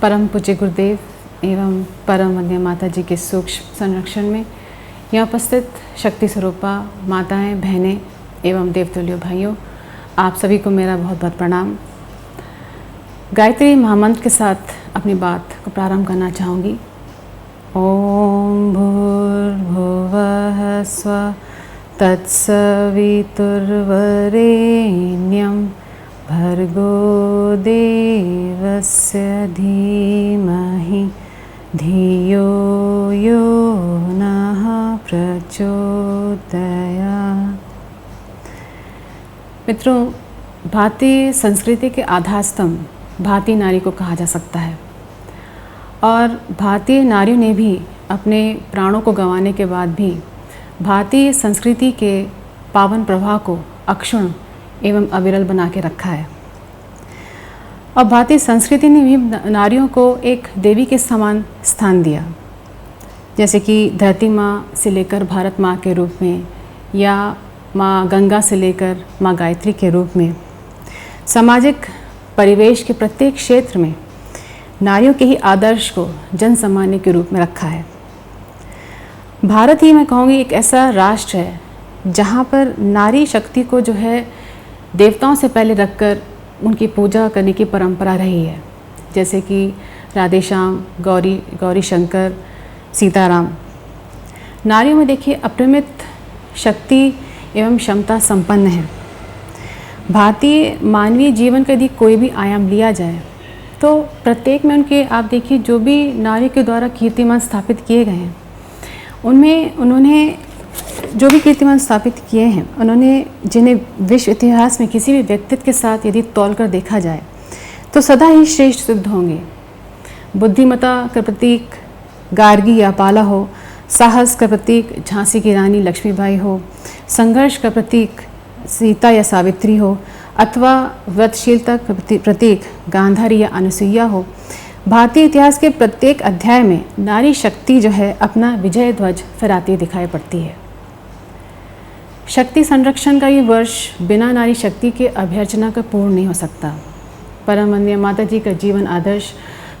परम पूज्य गुरुदेव एवं परम वंद्य माता जी के सूक्ष्म संरक्षण में यहाँ उपस्थित शक्ति स्वरूपा माताएं, बहनें एवं देवतुल्यों भाइयों, आप सभी को मेरा बहुत बहुत प्रणाम। गायत्री महामंत्र के साथ अपनी बात को प्रारंभ करना चाहूँगी। ओम भूर्भुवः स्वः तत्सवितुर्वरेण्यं भर्गो देवस्य धीमहि धियो यो नः प्रचोदयात्। मित्रों, भारतीय संस्कृति के आधारस्तंभ भारतीय नारी को कहा जा सकता है और भारतीय नारियों ने भी अपने प्राणों को गंवाने के बाद भी भारतीय संस्कृति के पावन प्रवाह को अक्षुण्ण एवं अविरल बना के रखा है। और भारतीय संस्कृति ने भी नारियों को एक देवी के समान स्थान दिया, जैसे कि धरती माँ से लेकर भारत माँ के रूप में या माँ गंगा से लेकर माँ गायत्री के रूप में सामाजिक परिवेश के प्रत्येक क्षेत्र में नारियों के ही आदर्श को जन सामान्य के रूप में रखा है। भारत ही मैं कहूँगी एक ऐसा राष्ट्र है जहाँ पर नारी शक्ति को जो है देवताओं से पहले रखकर उनकी पूजा करने की परंपरा रही है, जैसे कि राधेश्याम, गौरी शंकर, सीताराम। नारियों में देखिए अप्रमित शक्ति एवं क्षमता संपन्न है। भारतीय मानवीय जीवन का यदि कोई भी आयाम लिया जाए तो प्रत्येक में उनके आप देखिए जो भी नारी के द्वारा कीर्तिमान स्थापित किए गए हैं उनमें उन्होंने जो भी कीर्तिमान स्थापित किए हैं उन्होंने जिन्हें विश्व इतिहास में किसी भी व्यक्तित्व के साथ यदि तौल कर देखा जाए तो सदा ही श्रेष्ठ सिद्ध होंगे। बुद्धिमता का प्रतीक गार्गी या पाला हो, साहस का प्रतीक झांसी की रानी लक्ष्मीबाई हो, संघर्ष का प्रतीक सीता या सावित्री हो, अथवा व्रतशीलता का प्रतीक गांधारी या अनुसुईया हो। भारतीय इतिहास के प्रत्येक अध्याय में नारी शक्ति जो है अपना विजय ध्वज फहराती दिखाई पड़ती है। शक्ति संरक्षण का ये वर्ष बिना नारी शक्ति के अभ्यर्चना का पूर्ण नहीं हो सकता। परम वंद्य माता जी का जीवन आदर्श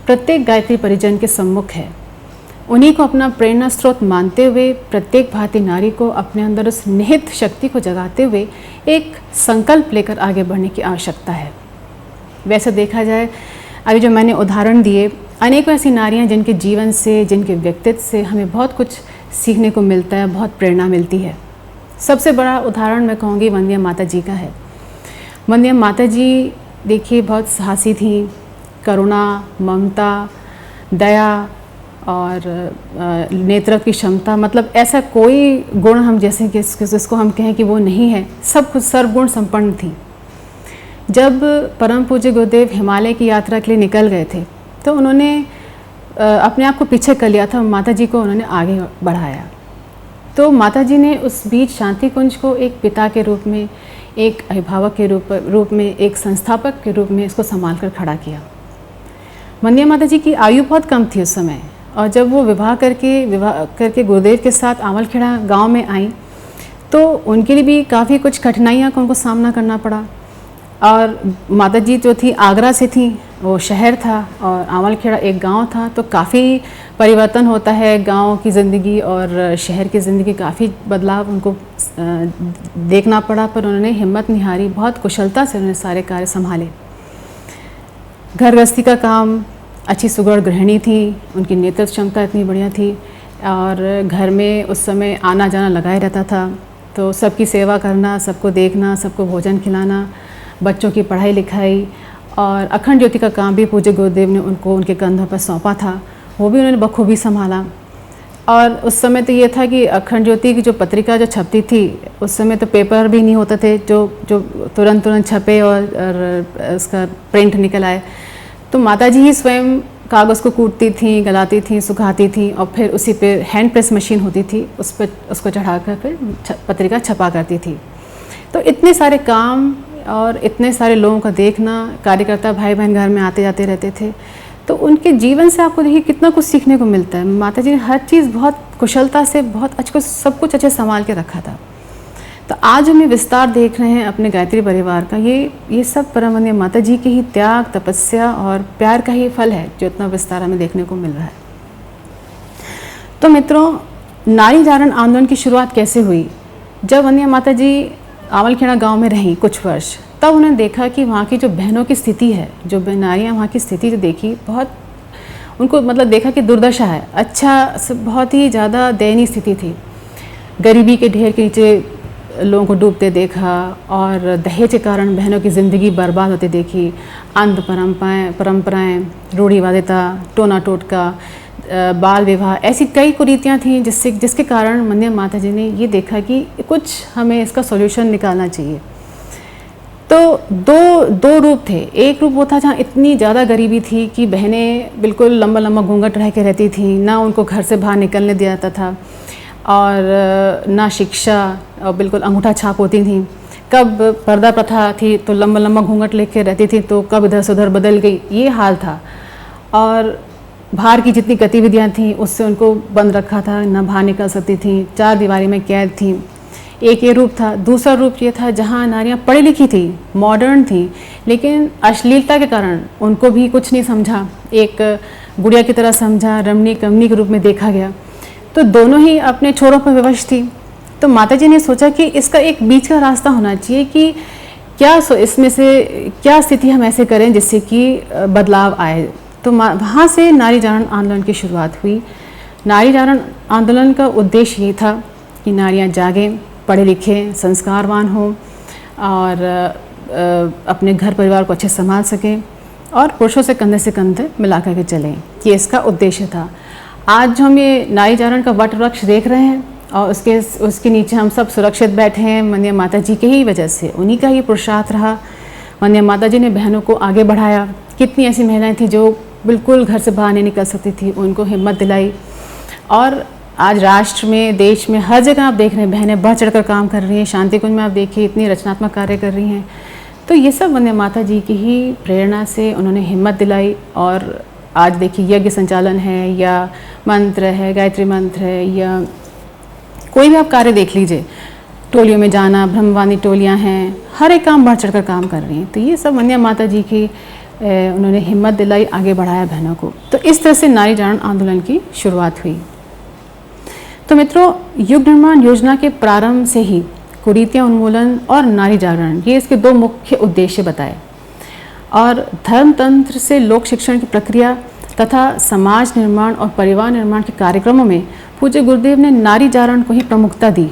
प्रत्येक गायत्री परिजन के सम्मुख है। उन्हीं को अपना प्रेरणा स्रोत मानते हुए प्रत्येक भारतीय नारी को अपने अंदर उस निहित शक्ति को जगाते हुए एक संकल्प लेकर आगे बढ़ने की आवश्यकता है। वैसे देखा जाए अभी जो मैंने उदाहरण दिए, अनेकों ऐसी नारियां जिनके जीवन से, जिनके व्यक्तित्व से हमें बहुत कुछ सीखने को मिलता है, बहुत प्रेरणा मिलती है। सबसे बड़ा उदाहरण मैं कहूँगी वंद्य माता जी का है। वंद्य माता जी देखिए बहुत साहसी थी, करुणा, ममता, दया और नेतृत्व की क्षमता, मतलब ऐसा कोई गुण हम जैसे कि जिसको हम कहें कि वो नहीं है, सब कुछ सर्वगुण संपन्न थी। जब परम पूज्य गुरुदेव हिमालय की यात्रा के लिए निकल गए थे तो उन्होंने अपने आप को पीछे कर लिया था, माता जी को उन्होंने आगे बढ़ाया। तो माता जी ने उस बीच शांति कुंज को एक पिता के रूप में, एक अभिभावक के रूप में, एक संस्थापक के रूप में इसको संभाल कर खड़ा किया। वंद्य माता जी की आयु बहुत कम थी उस समय, और जब वो विवाह करके गुरुदेव के साथ आंवलखेड़ा गांव में आई तो उनके लिए भी काफ़ी कुछ कठिनाइयाँ का उनको सामना करना पड़ा। और माता जी जो थी आगरा से थी, वो शहर था और आंवलखेड़ा एक गांव था, तो काफ़ी परिवर्तन होता है गांव की ज़िंदगी और शहर की ज़िंदगी, काफ़ी बदलाव उनको देखना पड़ा। पर उन्होंने हिम्मत नहीं हारी, बहुत कुशलता से उन्होंने सारे कार्य संभाले। घर गृहस्थी का काम, अच्छी सुगढ़ गृहिणी थी, उनकी नेतृत्व क्षमता इतनी बढ़िया थी और घर में उस समय आना जाना लगाए रहता था, तो सबकी सेवा करना, सबको देखना, सबको भोजन खिलाना, बच्चों की पढ़ाई लिखाई और अखंड ज्योति का काम भी पूज्य गुरुदेव ने उनको उनके कंधों पर सौंपा था, वो भी उन्होंने बखूबी संभाला। और उस समय तो ये था कि अखंड ज्योति की जो पत्रिका जो छपती थी, उस समय तो पेपर भी नहीं होते थे जो तुरंत छपे और उसका प्रिंट निकल आए। तो माताजी ही स्वयं कागज़ को कूटती थी, गलाती थी, सुखाती थी और फिर उसी पे हैंड प्रेस मशीन होती थी, उस पर उसको चढ़ाकर फिर पत्रिका छपा करती थी। तो इतने सारे काम और इतने सारे लोगों का देखना, कार्यकर्ता भाई बहन घर में आते जाते रहते थे, तो उनके जीवन से आपको देखिए कितना कुछ सीखने को मिलता है। माताजी ने हर चीज़ बहुत कुशलता से, बहुत अच्छा सब कुछ अच्छे संभाल के रखा था। तो आज हम ये विस्तार देख रहे हैं अपने गायत्री परिवार का, ये सब परम वंदनीय माता जी के ही त्याग, तपस्या और प्यार का ही फल है जो इतना विस्तार हमें देखने को मिल रहा है। तो मित्रों, नारी जागरण आंदोलन की शुरुआत कैसे हुई? जब वंदनीय माता जी आवलखेड़ा गांव में रहीं कुछ वर्ष, तब उन्होंने देखा कि वहाँ की जो बहनों की स्थिति है, जो नारियाँ वहाँ की स्थिति जो देखी, बहुत उनको मतलब देखा कि दुर्दशा है, अच्छा बहुत ही ज़्यादा दयनीय स्थिति थी। गरीबी के ढेर के नीचे लोगों को डूबते देखा और दहेज के कारण बहनों की ज़िंदगी बर्बाद होती देखी। अंध परंपराएं, रूढ़िवादिता, टोना टोटका, बाल विवाह, ऐसी कई कुरीतियाँ थीं जिसके कारण वंदनीय माता जी ने ये देखा कि कुछ हमें इसका सॉल्यूशन निकालना चाहिए। तो दो रूप थे। एक रूप वो था जहाँ इतनी ज़्यादा गरीबी थी कि बहनें बिल्कुल लंबा लंबा घूंघट रह के रहती थीं, ना उनको घर से बाहर निकलने दिया जाता था और ना शिक्षा, और बिल्कुल अंगूठा छाप होती थी। कब पर्दा प्रथा थी तो लंबा लंबा घूंघट लेके रहती थी, तो कब इधर से उधर बदल गई, ये हाल था। और बाहर की जितनी गतिविधियां थीं उससे उनको बंद रखा था, ना बाहर निकल सकती थी, चार दीवारी में कैद थी। एक ये रूप था। दूसरा रूप ये था जहाँ नारियाँ पढ़ी लिखी थी, मॉडर्न थी, लेकिन अश्लीलता के कारण उनको भी कुछ नहीं समझा, एक गुड़िया की तरह समझा, रमणी कमनी के रूप में देखा गया। तो दोनों ही अपने छोरों पर विवश थी। तो माता जी ने सोचा कि इसका एक बीच का रास्ता होना चाहिए कि क्या इसमें से क्या स्थिति हम ऐसे करें जिससे कि बदलाव आए। तो वहाँ से नारी जागरण आंदोलन की शुरुआत हुई। नारी जागरण आंदोलन का उद्देश्य ये था कि नारियाँ जागें, पढ़े लिखें, संस्कारवान हों और अपने घर परिवार को अच्छे संभाल सकें और पुरुषों से कंधे मिला करके चलें। ये इसका उद्देश्य था। आज जो हम ये नारी जागरण का वट वृक्ष देख रहे हैं और उसके नीचे हम सब सुरक्षित बैठे हैं, वंदनीय माता जी के ही वजह से, उन्हीं का ही पुरुषार्थ रहा। वंदनीय माता जी ने बहनों को आगे बढ़ाया। कितनी ऐसी महिलाएं थी जो बिल्कुल घर से बाहर नहीं निकल सकती थी, उनको हिम्मत दिलाई। और आज राष्ट्र में, देश में, हर जगह आप देख रहे हैं बहनें बढ़ चढ़ कर काम कर रही हैं। शांति कुंज में आप देखिए इतनी रचनात्मक कार्य कर रही हैं। तो ये सब वंदनीय माता जी की ही प्रेरणा से उन्होंने हिम्मत दिलाई। और आज देखिए यज्ञ संचालन है या मंत्र है, गायत्री मंत्र है, या कोई भी आप कार्य देख लीजिए, टोलियों में जाना, ब्रह्मवाणी टोलियां हैं, हर एक काम बढ़ चढ़कर काम कर रही हैं। तो ये सब वंदनीय माता जी की उन्होंने हिम्मत दिलाई, आगे बढ़ाया बहनों को। तो इस तरह से नारी जागरण आंदोलन की शुरुआत हुई। तो मित्रों, युग निर्माण योजना के प्रारंभ से ही कुरीतियाँ उन्मूलन और नारी जागरण, ये इसके दो मुख्य उद्देश्य बताए। और धर्मतंत्र से लोक शिक्षण की प्रक्रिया तथा समाज निर्माण और परिवार निर्माण के कार्यक्रमों में पूज्य गुरुदेव ने नारी जागरण को ही प्रमुखता दी।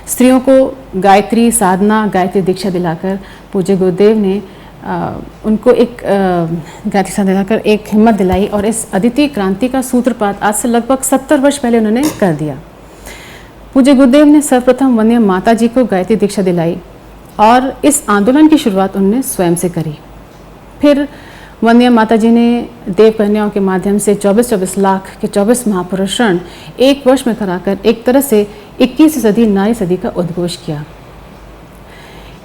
स्त्रियों को गायत्री साधना, गायत्री दीक्षा दिलाकर पूज्य गुरुदेव ने उनको एक गायत्री साधना दिलाकर एक हिम्मत दिलाई और इस अद्वितीय क्रांति का सूत्रपात आज से लगभग 70 वर्ष पहले उन्होंने कर दिया। पूज्य गुरुदेव ने सर्वप्रथम वंदनीय माता जी को गायत्री दीक्षा दिलाई और इस आंदोलन की शुरुआत उन्होंने स्वयं से करी। फिर वंदनीय माता जी ने देव कन्याओं के माध्यम से 24-24 लाख के 24 महापुरुषण एक वर्ष में कराकर एक तरह से 21वीं सदी नारी सदी का उद्घोष किया।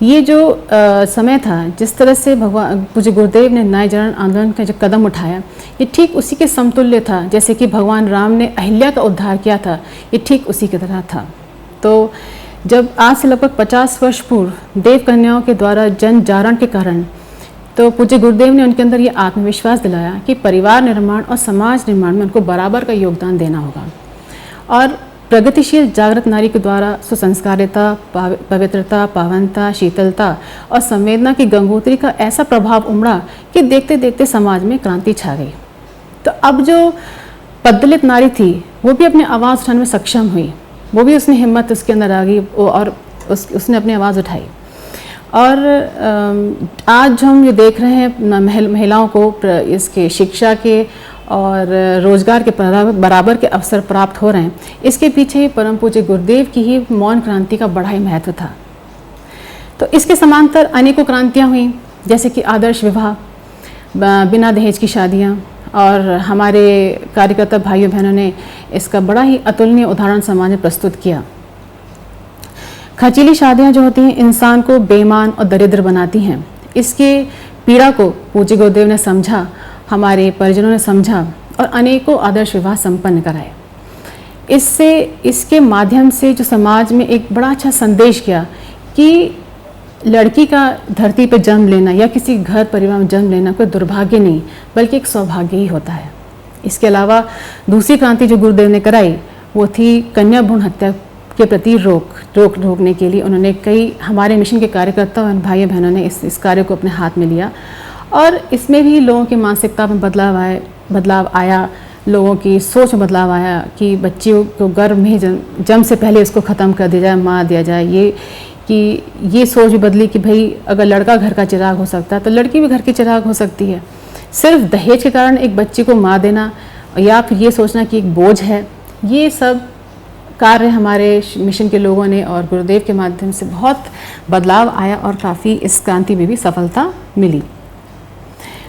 ये जो समय था, जिस तरह से भगवान पूज्य गुरुदेव ने नारी जागरण आंदोलन का जो कदम उठाया, ये ठीक उसी के समतुल्य था जैसे कि भगवान राम ने अहिल्या का उद्धार किया था, ये ठीक उसी की तरह था। तो जब आज से लगभग 50 वर्ष पूर्व देव कन्याओं के द्वारा जन जागरण के कारण, तो पूज्य गुरुदेव ने उनके अंदर ये आत्मविश्वास दिलाया कि परिवार निर्माण और समाज निर्माण में उनको बराबर का योगदान देना होगा। और प्रगतिशील जागृत नारी के द्वारा सुसंस्कारिता, पवित्रता, पावनता, शीतलता और संवेदना की गंगोत्री का ऐसा प्रभाव उमड़ा कि देखते देखते समाज में क्रांति छा गई। तो अब जो पद्दलित नारी थी वो भी अपनी आवाज़ उठाने में सक्षम हुई, वो भी उसने हिम्मत उसके अंदर आ गई और उसने अपनी आवाज़ उठाई। और आज जो हम ये देख रहे हैं महिलाओं को इसके शिक्षा के और रोजगार के बराबर के अवसर प्राप्त हो रहे हैं, इसके पीछे परम पूज्य गुरुदेव की ही मौन क्रांति का बड़ा ही महत्व था। तो इसके समांतर अनेकों क्रांतियाँ हुई, जैसे कि आदर्श विवाह, बिना दहेज की शादियाँ, और हमारे कार्यकर्ता भाइयों बहनों ने इसका बड़ा ही अतुलनीय उदाहरण समाज में प्रस्तुत किया। खर्चीली शादियाँ जो होती हैं इंसान को बेईमान और दरिद्र बनाती हैं। इसके पीड़ा को पूज्य गुरुदेव ने समझा, हमारे परिजनों ने समझा और अनेकों आदर्श विवाह संपन्न कराए। इसके माध्यम से जो समाज में एक बड़ा अच्छा संदेश गया कि लड़की का धरती पर जन्म लेना या किसी घर परिवार में जन्म लेना कोई दुर्भाग्य नहीं बल्कि एक सौभाग्य ही होता है। इसके अलावा दूसरी क्रांति जो गुरुदेव ने कराई वो थी कन्या भ्रूण हत्या के प्रति रोकने के लिए। उन्होंने कई हमारे मिशन के कार्यकर्ता और भाई बहनों ने इस कार्य को अपने हाथ में लिया और इसमें भी लोगों की मानसिकता में बदलाव आया, लोगों की सोच में बदलाव आया कि बच्चियों को गर्भ में जन्म से पहले उसको ख़त्म कर दिया जाए, मार दिया जाए। ये सोच भी बदली कि भाई अगर लड़का घर का चिराग हो सकता है तो लड़की भी घर की चिराग हो सकती है। सिर्फ दहेज के कारण एक बच्ची को मार देना या फिर ये सोचना कि एक बोझ है, ये सब कार्य हमारे मिशन के लोगों ने और गुरुदेव के माध्यम से बहुत बदलाव आया और काफ़ी इस क्रांति में भी सफलता मिली।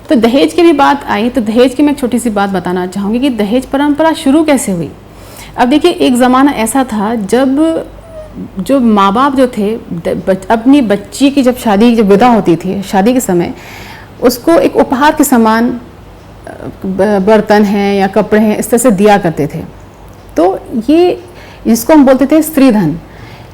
तो दहेज की भी बात आई तो दहेज की मैं एक छोटी सी बात बताना चाहूँगी कि दहेज परंपरा शुरू कैसे हुई। अब देखिए, एक ज़माना ऐसा था जब जो माँ बाप जो थे अपनी बच्ची की जब विदा होती थी शादी के समय, उसको एक उपहार के समान बर्तन हैं या कपड़े हैं इस तरह से दिया करते थे। तो ये जिसको हम बोलते थे स्त्री धन।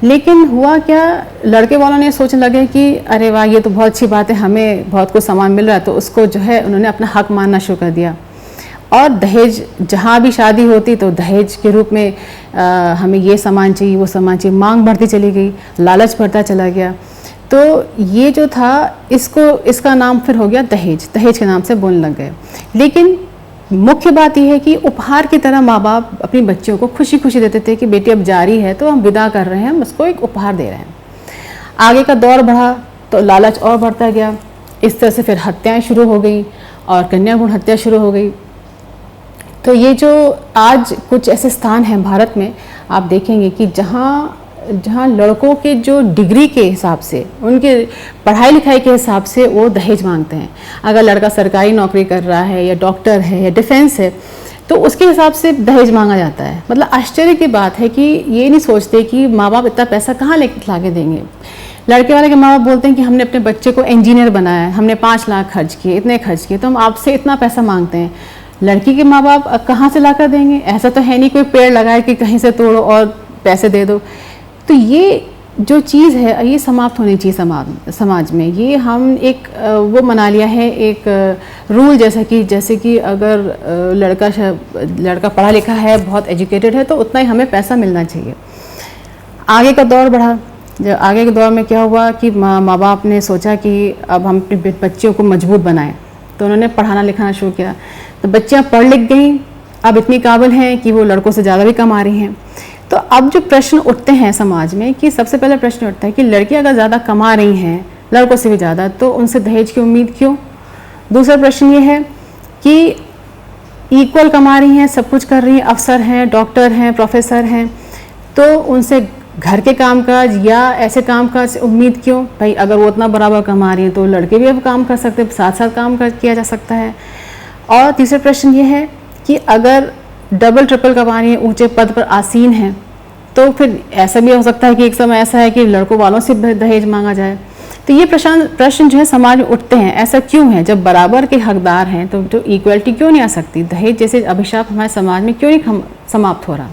लेकिन हुआ क्या, लड़के वालों ने सोचने लगे कि अरे वाह ये तो बहुत अच्छी बात है, हमें बहुत कुछ सामान मिल रहा है, तो उसको जो है उन्होंने अपना हक मानना शुरू कर दिया। और दहेज, जहाँ भी शादी होती तो दहेज के रूप में हमें ये सामान चाहिए वो सामान चाहिए, मांग बढ़ती चली गई, लालच बढ़ता चला गया। तो ये जो था इसका नाम फिर हो गया दहेज के नाम से बोलने लग गए। लेकिन मुख्य बात यह है कि उपहार की तरह माँ बाप अपनी बच्चियों को खुशी खुशी देते थे कि बेटी अब जा रही है तो हम विदा कर रहे हैं, हम उसको एक उपहार दे रहे हैं। आगे का दौर बढ़ा तो लालच और बढ़ता गया, इस तरह से फिर हत्याएं शुरू हो गई और कन्या भ्रूण हत्या शुरू हो गई। तो ये जो आज कुछ ऐसे स्थान हैं भारत में, आप देखेंगे कि जहाँ लड़कों के जो डिग्री के हिसाब से, उनके पढ़ाई लिखाई के हिसाब से वो दहेज मांगते हैं। अगर लड़का सरकारी नौकरी कर रहा है या डॉक्टर है या डिफेंस है तो उसके हिसाब से दहेज मांगा जाता है। मतलब आश्चर्य की बात है कि ये नहीं सोचते कि माँ बाप इतना पैसा कहाँ ला के देंगे। लड़के वाले के माँ बाप बोलते हैं कि हमने अपने बच्चे को इंजीनियर बनाया है, हमने 5 लाख खर्च किए, इतने खर्च किए, तो हम आपसे इतना पैसा मांगते हैं। लड़की के माँ बाप कहाँ से ला कर देंगे? ऐसा तो है नहीं कोई पेड़ लगाए कि कहीं से तोड़ो और पैसे दे दो। तो ये जो चीज़ है ये समाप्त होनी चाहिए समाज में। ये हम एक वो मना लिया है एक रूल जैसे कि अगर लड़का पढ़ा लिखा है, बहुत एजुकेटेड है, तो उतना ही हमें पैसा मिलना चाहिए। आगे का दौर बढ़ा, जब आगे के दौर में क्या हुआ कि माँ बाप ने सोचा कि अब हम अपने बच्चियों को मजबूत बनाएं, तो उन्होंने पढ़ाना लिखाना शुरू किया। तो बच्चियाँ पढ़ लिख गई, अब इतनी काबिल हैं कि वो लड़कों से ज़्यादा भी कमा रही हैं। तो अब जो प्रश्न उठते हैं समाज में कि सबसे पहले प्रश्न उठता है कि लड़कियां अगर ज़्यादा कमा रही हैं लड़कों से भी ज़्यादा, तो उनसे दहेज की उम्मीद क्यों? दूसरा प्रश्न ये है कि इक्वल कमा रही हैं, सब कुछ कर रही हैं, अफसर हैं, डॉक्टर हैं, प्रोफेसर हैं, तो उनसे घर के कामकाज या ऐसे कामकाज से उम्मीद क्यों? भाई अगर वो उतना बराबर कमा रही हैं तो लड़के भी अब काम कर सकते हैं, साथ साथ काम किया जा सकता है। और तीसरा प्रश्न ये है कि अगर डबल ट्रिपल कमा रही हैं, ऊंचे पद पर आसीन हैं, तो फिर ऐसा भी हो सकता है कि एक समय ऐसा है कि लड़कों वालों से दहेज मांगा जाए। तो ये प्रश्न जो है समाज में उठते हैं, ऐसा क्यों है? जब बराबर के हकदार हैं तो जो इक्वलिटी क्यों नहीं आ सकती? दहेज जैसे अभिशाप हमारे समाज में क्यों नहीं समाप्त हो रहा?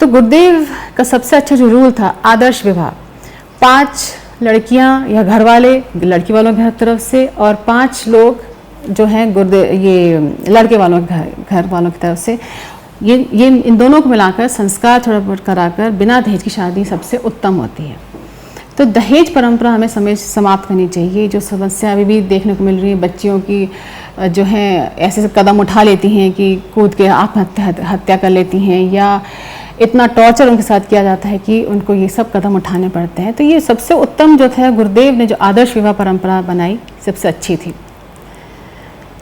तो गुरुदेव का सबसे अच्छा जो रूल था आदर्श विवाह, 5 लड़कियां या घर वाले लड़की वालों की तरफ से और 5 लोग जो हैं गुरुदेव ये लड़के वालों घर वालों की तरफ से, ये इन दोनों को मिलाकर संस्कार थोड़ा बहुत कराकर बिना दहेज की शादी सबसे उत्तम होती है। तो दहेज परंपरा हमें समाप्त करनी चाहिए। जो समस्या अभी भी देखने को मिल रही है, बच्चियों की जो है ऐसे कदम उठा लेती हैं कि कूद के आत्महत्या कर लेती हैं, या इतना टॉर्चर उनके साथ किया जाता है कि उनको ये सब कदम उठाने पड़ते हैं। तो ये सबसे उत्तम जो था गुरुदेव ने जो आदर्श विवाह परंपरा बनाई सबसे अच्छी थी।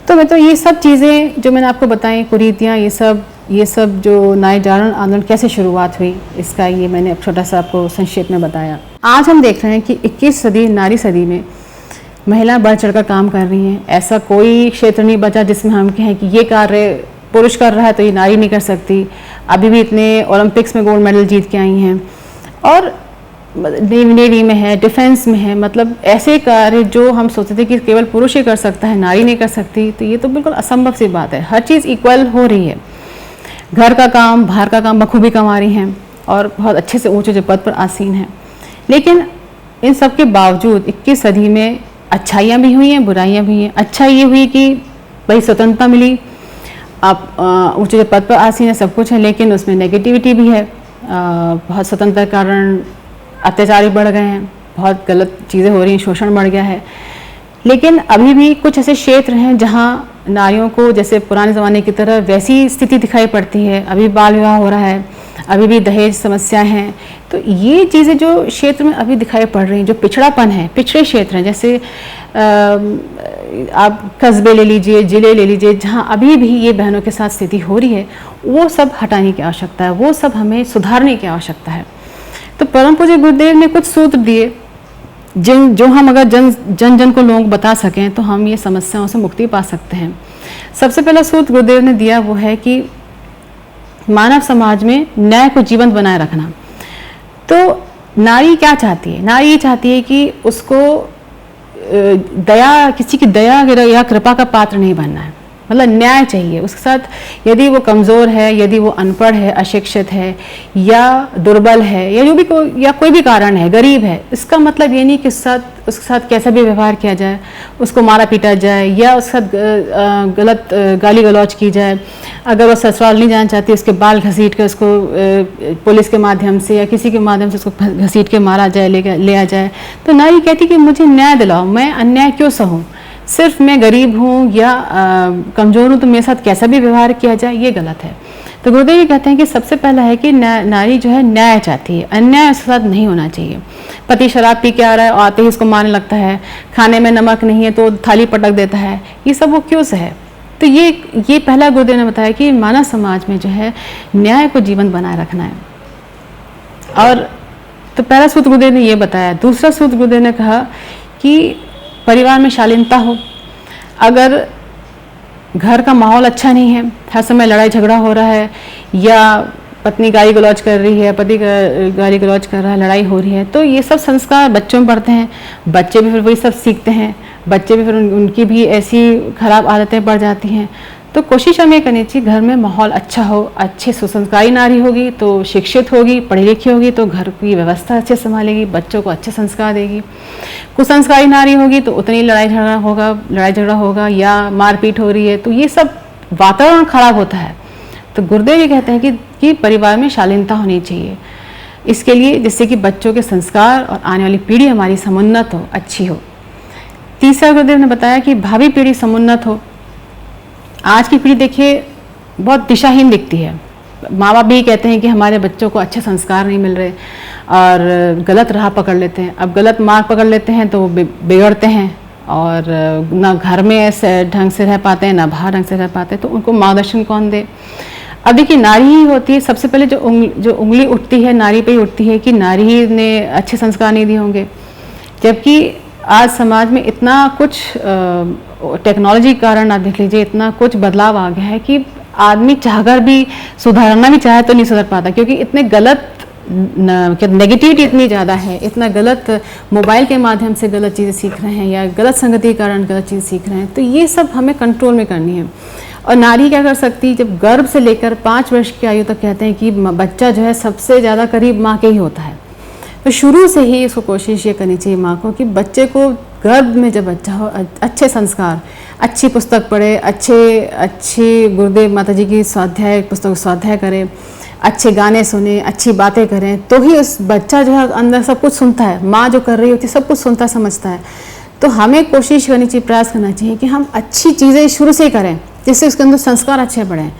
तो ये सब चीज़ें जो मैंने आपको बताई, कुरीतियाँ, ये सब जो नारी जागरण आंदोलन कैसे शुरुआत हुई, इसका ये मैंने छोटा सा आपको संक्षेप में बताया। आज हम देख रहे हैं कि 21 सदी नारी सदी में महिलाएं बढ़ चढ़कर काम कर रही हैं। ऐसा कोई क्षेत्र नहीं बचा जिसमें हम कहें कि ये कार्य पुरुष कर रहा है तो ये नारी नहीं कर सकती। अभी भी इतने ओलंपिक्स में गोल्ड मेडल जीत के आई हैं और नेवी में है, डिफेंस में है। मतलब ऐसे कार्य जो हम सोचते थे कि केवल पुरुष ही कर सकता है, नारी नहीं कर सकती, तो ये तो बिल्कुल असंभव सी बात है। हर चीज़ इक्वल हो रही है। घर का काम, बाहर का काम बखूबी कमा रही हैं और बहुत अच्छे से ऊंचे पद पर आसीन हैं। लेकिन इन सब के बावजूद 21 सदी में अच्छाइयाँ भी हुई हैं, बुराइयाँ भी हैं। अच्छाई ये हुई कि भाई स्वतंत्रता मिली, आप ऊंचे पद पर आसीन है, सब कुछ है, लेकिन उसमें नेगेटिविटी भी है। बहुत स्वतंत्रता के कारण अत्याचार भी बढ़ गए हैं, बहुत गलत चीज़ें हो रही हैं, शोषण बढ़ गया है। लेकिन अभी भी कुछ ऐसे क्षेत्र हैं जहाँ नारियों को जैसे पुराने ज़माने की तरह वैसी स्थिति दिखाई पड़ती है। अभी बाल विवाह हो रहा है, अभी भी दहेज समस्या हैं। तो ये चीज़ें जो क्षेत्र में अभी दिखाई पड़ रही हैं, जो पिछड़ापन है, पिछड़े क्षेत्र हैं, जैसे आप कस्बे ले लीजिए, ज़िले ले लीजिए, जहाँ अभी भी ये बहनों के साथ स्थिति हो रही है, वो सब हटाने की आवश्यकता है, वो सब हमें सुधारने की आवश्यकता है। तो परम पूज्य गुरुदेव ने कुछ सूत्र दिए जो हम अगर जन जन को लोगों को बता सकें तो हम ये समस्याओं से मुक्ति पा सकते हैं। सबसे पहला सूत्र गुरुदेव ने दिया वो है कि मानव समाज में न्याय को जीवंत बनाए रखना। तो नारी क्या चाहती है? नारी ये चाहती है कि उसको किसी की दया या कृपा का पात्र नहीं बनना है, मतलब न्याय चाहिए उसके साथ। यदि वो कमज़ोर है, यदि वो अनपढ़ है, अशिक्षित है या दुर्बल है या जो भी कोई भी कारण है, गरीब है, इसका मतलब ये नहीं कि उसके साथ कैसा भी व्यवहार किया जाए, उसको मारा पीटा जाए या उसके साथ गलत गाली गलौज की जाए। अगर वो ससुराल नहीं जाना चाहती, उसके बाल घसीट कर उसको पुलिस के माध्यम से या किसी के माध्यम से उसको घसीट के मारा जाए, ले आ जाए। तो नारी कहती कि मुझे न्याय दिलाओ, मैं अन्याय क्यों सहूँ? सिर्फ मैं गरीब हूँ या कमज़ोर हूँ तो मेरे साथ कैसा भी व्यवहार किया जाए, ये गलत है। तो गुरुदेव ये कहते हैं कि सबसे पहला है कि नारी जो है न्याय चाहती है, अन्याय उसके साथ नहीं होना चाहिए। पति शराब पी के आ रहा है और आते ही उसको मारने लगता है, खाने में नमक नहीं है तो थाली पटक देता है, ये सब वो क्यों से है? तो ये पहला गुरुदेव ने बताया कि मानव समाज में जो है न्याय को जीवन बनाए रखना है। और तो पहला सूत्र गुरुदेव ने ये बताया। दूसरा सूत्र गुरुदेव ने कहा कि परिवार में शालीनता हो। अगर घर का माहौल अच्छा नहीं है, हर समय लड़ाई झगड़ा हो रहा है या पत्नी गाली गलौज कर रही है, पति गाली गलौज कर रहा है, लड़ाई हो रही है, तो ये सब संस्कार बच्चों में पड़ते हैं। बच्चे भी फिर वही सब सीखते हैं, बच्चे भी फिर उनकी भी ऐसी खराब आदतें पड़ जाती हैं। तो कोशिश हमें करनी चाहिए घर में माहौल अच्छा हो, अच्छे सुसंस्कारी नारी होगी तो शिक्षित होगी, पढ़ी लिखी होगी तो घर की व्यवस्था अच्छे संभालेगी, बच्चों को अच्छे संस्कार देगी। कुसंस्कारी नारी होगी तो उतनी लड़ाई झगड़ा होगा या मारपीट हो रही है, तो ये सब वातावरण खराब होता है। तो गुरुदेव ये कहते हैं कि परिवार में शालीनता होनी चाहिए, इसके लिए जिससे कि बच्चों के संस्कार और आने वाली पीढ़ी हमारी समुन्नत हो, अच्छी हो। तीसरा गुरुदेव ने बताया कि भावी पीढ़ी समुन्नत हो। आज की पीढ़ी देखिए बहुत दिशाहीन दिखती है। माँ बाप भी कहते हैं कि हमारे बच्चों को अच्छे संस्कार नहीं मिल रहे और गलत राह पकड़ लेते हैं। अब गलत मार्ग पकड़ लेते हैं तो वो बिगड़ते हैं और ना घर में ऐसे ढंग से रह पाते हैं, ना बाहर ढंग से रह पाते हैं। तो उनको मार्गदर्शन कौन दे? अब देखिए, नारी ही होती है सबसे पहले जो उंगली उठती है नारी पे ही उठती है कि नारी ही ने अच्छे संस्कार नहीं दिए होंगे। जबकि आज समाज में इतना कुछ टेक्नोलॉजी के कारण आप देख लीजिए, इतना कुछ बदलाव आ गया है कि आदमी चाहकर भी सुधारना भी चाहे तो नहीं सुधर पाता, क्योंकि इतने गलत नेगेटिविटी इतनी ज़्यादा है, इतना गलत मोबाइल के माध्यम से गलत चीज़ें सीख रहे हैं या गलत संगति के कारण गलत चीज़ सीख रहे हैं। तो ये सब हमें कंट्रोल में करनी है। और नारी क्या कर सकती है? जब गर्भ से लेकर 5 वर्ष की आयु तक कहते हैं कि बच्चा जो है सबसे ज़्यादा करीब माँ के ही होता है, तो शुरू से ही इसको कोशिश ये करनी चाहिए माँ को कि बच्चे को गर्भ में जब बच्चा हो अच्छे संस्कार, अच्छी पुस्तक पढ़े, अच्छी गुरुदेव माता जी की स्वाध्याय पुस्तक स्वाध्याय करें, अच्छे गाने सुने, अच्छी बातें करें, तो ही उस बच्चा जो है अंदर सब कुछ सुनता है। माँ जो कर रही होती है सब कुछ सुनता समझता है। तो हमें कोशिश करनी चाहिए, प्रयास करना चाहिए कि हम अच्छी चीज़ें शुरू से ही करें जिससे उसके अंदर संस्कार अच्छे बढ़ें।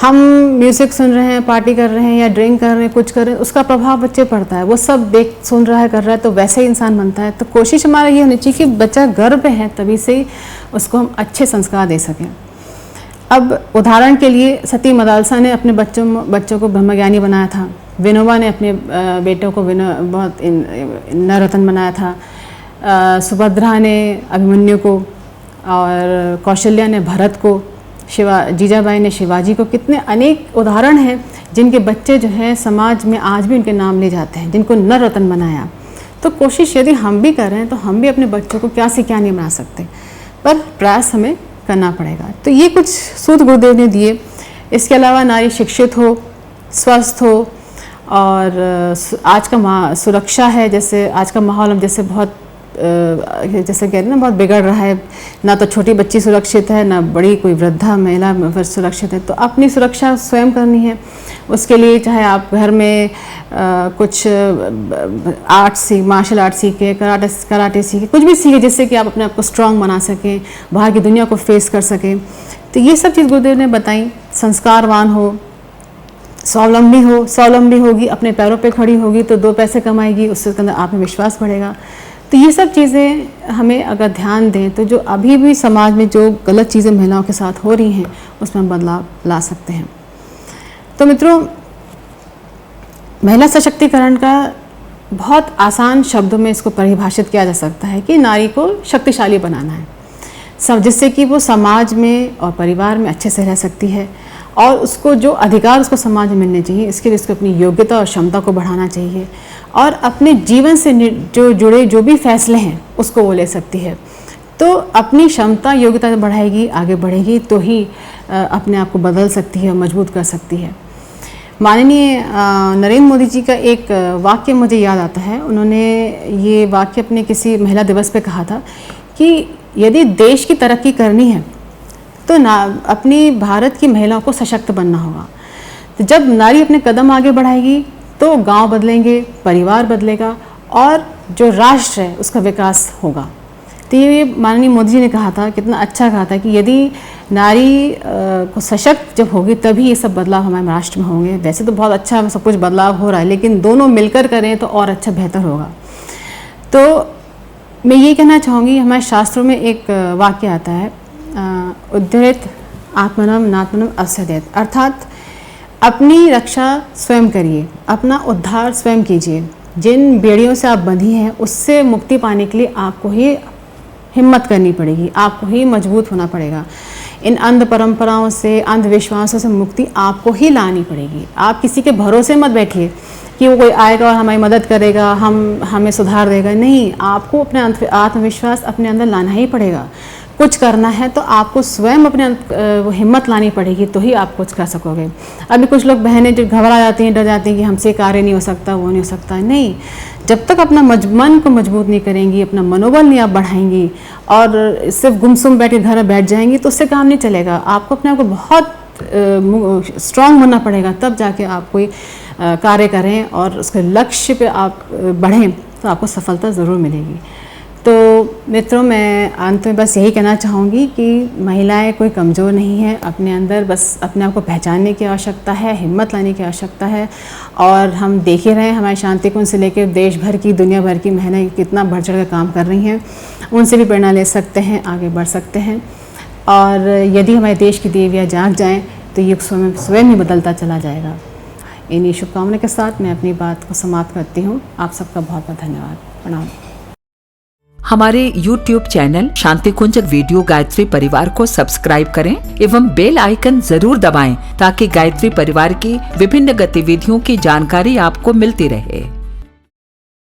हम म्यूज़िक सुन रहे हैं, पार्टी कर रहे हैं या ड्रिंक कर रहे हैं, कुछ कर रहे हैं, उसका प्रभाव बच्चे पड़ता है। वो सब देख सुन रहा है, कर रहा है, तो वैसे ही इंसान बनता है। तो कोशिश हमारा ये होनी चाहिए कि बच्चा गर्भ है तभी से ही उसको हम अच्छे संस्कार दे सकें। अब उदाहरण के लिए सती मदालसा ने अपने बच्चों को ब्रह्मज्ञानी बनाया था। विनोबा ने अपने बेटों को बहुत नररत्न बनाया था। सुभद्रा ने अभिमन्यु को और कौशल्या ने भरत को, जीजाबाई ने शिवाजी को। कितने अनेक उदाहरण हैं जिनके बच्चे जो हैं समाज में आज भी उनके नाम ले जाते हैं, जिनको नररत्न बनाया। तो कोशिश यदि हम भी कर रहे हैं तो हम भी अपने बच्चों को क्या से क्या नहीं बना सकते, पर प्रयास हमें करना पड़ेगा। तो ये कुछ सूत्र गुरुदेव ने दिए इसके अलावा नारी शिक्षित हो, स्वस्थ हो, और आज का सुरक्षा है, जैसे आज का माहौल हम जैसे बहुत जैसे कह रहे हैं ना, बहुत बिगड़ रहा है, ना तो छोटी बच्ची सुरक्षित है, ना बड़ी कोई वृद्धा महिला सुरक्षित है। तो अपनी सुरक्षा स्वयं करनी है। उसके लिए चाहे आप घर में कुछ मार्शल आर्ट सीखें, कराटे सीखें, कुछ भी सीखें जिससे कि आप अपने आप को स्ट्रांग बना सकें, बाहर की दुनिया को फेस कर सकें। तो ये सब चीज़ गुरुदेव ने बताई। संस्कारवान हो, स्वावलंबी होगी, अपने पैरों पे खड़ी होगी तो 2 पैसे कमाएगी, उससे अंदर आत्मविश्वास बढ़ेगा। तो ये सब चीज़ें हमें अगर ध्यान दें तो जो अभी भी समाज में जो गलत चीज़ें महिलाओं के साथ हो रही हैं उसमें हम बदलाव ला सकते हैं। तो मित्रों, महिला सशक्तिकरण का बहुत आसान शब्दों में इसको परिभाषित किया जा सकता है कि नारी को शक्तिशाली बनाना है, जिससे कि वो समाज में और परिवार में अच्छे से रह सकती है, और उसको जो अधिकार उसको समाज में मिलने चाहिए, इसके लिए उसको अपनी योग्यता और क्षमता को बढ़ाना चाहिए, और अपने जीवन से जो जुड़े जो भी फैसले हैं उसको वो ले सकती है। तो अपनी क्षमता योग्यता बढ़ाएगी, आगे बढ़ेगी तो ही अपने आप को बदल सकती है, मजबूत कर सकती है। माननीय नरेंद्र मोदी जी का एक वाक्य मुझे याद आता है। उन्होंने ये वाक्य अपने किसी महिला दिवस पे कहा था कि यदि देश की तरक्की करनी है तो अपनी भारत की महिलाओं को सशक्त बनना होगा। तो जब नारी अपने कदम आगे बढ़ाएगी तो गांव बदलेंगे, परिवार बदलेगा, और जो राष्ट्र है उसका विकास होगा। तो ये माननीय मोदी जी ने कहा था, कितना अच्छा कहा था कि यदि नारी को सशक्त जब होगी तभी ये सब बदलाव हमारे राष्ट्र में होंगे। वैसे तो बहुत अच्छा सब कुछ बदलाव हो रहा है, लेकिन दोनों मिलकर करें तो और अच्छा बेहतर होगा। तो मैं ये कहना चाहूँगी, हमारे शास्त्रों में एक वाक्य आता है, उद्धरेत आत्मनम नात्मनम अवसदेत, अर्थात अपनी रक्षा स्वयं करिए, अपना उद्धार स्वयं कीजिए। जिन बेड़ियों से आप बंधी हैं उससे मुक्ति पाने के लिए आपको ही हिम्मत करनी पड़ेगी, आपको ही मजबूत होना पड़ेगा। इन अंध परंपराओं से, अंधविश्वासों से मुक्ति आपको ही लानी पड़ेगी। आप किसी के भरोसे मत बैठिए कि वो कोई आएगा और हमारी मदद करेगा, हमें सुधार देगा। नहीं, आपको अपने आत्मविश्वास अपने अंदर लाना ही पड़ेगा। कुछ करना है तो आपको स्वयं अपने वो हिम्मत लानी पड़ेगी, तो ही आप कुछ कर सकोगे। अभी कुछ लोग बहनें जो घबरा जाती हैं, डर जाती हैं कि हमसे कार्य नहीं हो सकता, वो नहीं हो सकता। नहीं, जब तक अपना मन को मजबूत नहीं करेंगी, अपना मनोबल नहीं आप बढ़ाएंगी और सिर्फ गुमसुम बैठ के घर में बैठ जाएंगी तो उससे काम नहीं चलेगा। आपको अपने आप को बहुत स्ट्रांग बनना पड़ेगा, तब जाके आप कोई कार्य करें और उसके लक्ष्य पे आप बढ़ें तो आपको सफलता ज़रूर मिलेगी। तो मित्रों, मैं अंत में बस यही कहना चाहूँगी कि महिलाएं कोई कमज़ोर नहीं है, अपने अंदर बस अपने आप को पहचानने की आवश्यकता है, हिम्मत लाने की आवश्यकता है। और हम देख ही रहे हैं हमारे शांति कुंज से लेकर देश भर की, दुनिया भर की महिलाएं कितना बढ़ चढ़ कर काम कर रही हैं। उनसे भी प्रेरणा ले सकते हैं, आगे बढ़ सकते हैं। और यदि हमारे देश की देवियाँ जाग जाएँ तो ये स्वयं ही बदलता चला जाएगा। इन्हीं शुभकामनाओं के साथ मैं अपनी बात को समाप्त करती हूँ। आप सबका बहुत बहुत धन्यवाद। प्रणाम। हमारे YouTube चैनल शांति कुंज वीडियो गायत्री परिवार को सब्सक्राइब करें एवं बेल आइकन जरूर दबाएं ताकि गायत्री परिवार की विभिन्न गतिविधियों की जानकारी आपको मिलती रहे।